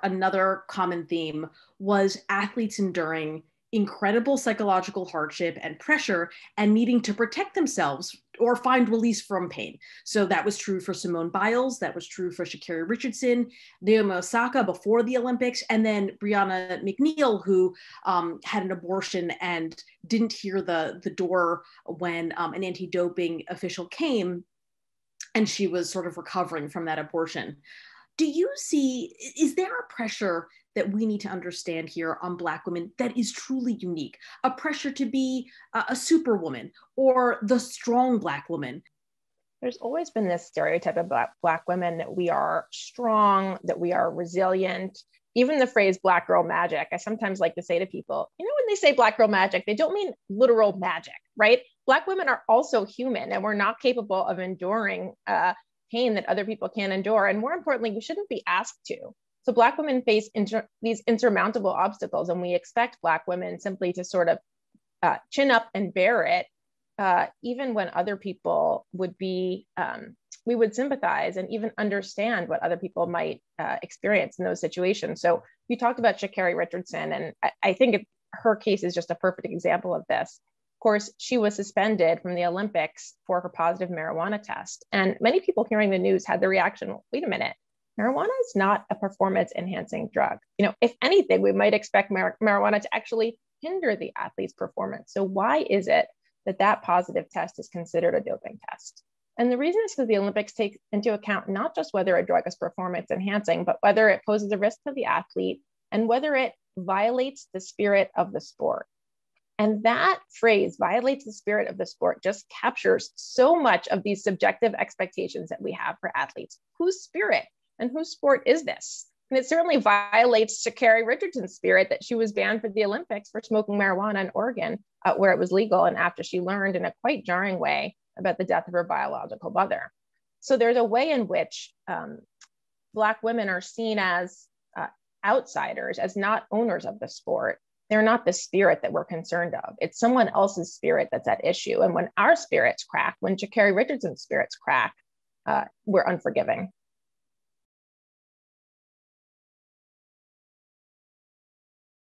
another common theme was athletes enduring incredible psychological hardship and pressure and needing to protect themselves or find release from pain. So that was true for Simone Biles, that was true for Sha'Carri Richardson, Naomi Osaka before the Olympics, and then Brianna McNeil, who had an abortion and didn't hear the door when an anti-doping official came, and she was sort of recovering from that abortion. Do you see, is there a pressure that we need to understand here on Black women that is truly unique? A pressure to be a superwoman or the strong Black woman? There's always been this stereotype of Black women that we are strong, that we are resilient. Even the phrase Black girl magic, I sometimes like to say to people, when they say Black girl magic, they don't mean literal magic, right? Black women are also human, and we're not capable of enduring pain that other people can't endure. And more importantly, we shouldn't be asked to. So Black women face these insurmountable obstacles, and we expect Black women simply to sort of chin up and bear it, even when other people would be, we would sympathize and even understand what other people might experience in those situations. So you talked about Sha'Carri Richardson, and I think her case is just a perfect example of this. Of course, she was suspended from the Olympics for her positive marijuana test. And many people hearing the news had the reaction, wait a minute, marijuana is not a performance enhancing drug. If anything, we might expect marijuana to actually hinder the athlete's performance. So why is it that positive test is considered a doping test? And the reason is because the Olympics take into account not just whether a drug is performance enhancing, but whether it poses a risk to the athlete and whether it violates the spirit of the sport. And that phrase, violates the spirit of the sport, just captures so much of these subjective expectations that we have for athletes. Whose spirit and whose sport is this? And it certainly violates Sha'Carri Richardson's spirit that she was banned for the Olympics for smoking marijuana in Oregon, where it was legal, and after she learned in a quite jarring way about the death of her biological mother. So there's a way in which Black women are seen as outsiders, as not owners of the sport. They're not the spirit that we're concerned of. It's someone else's spirit that's at issue. And when our spirits crack, when Sha'Carri Richardson's spirits crack, we're unforgiving.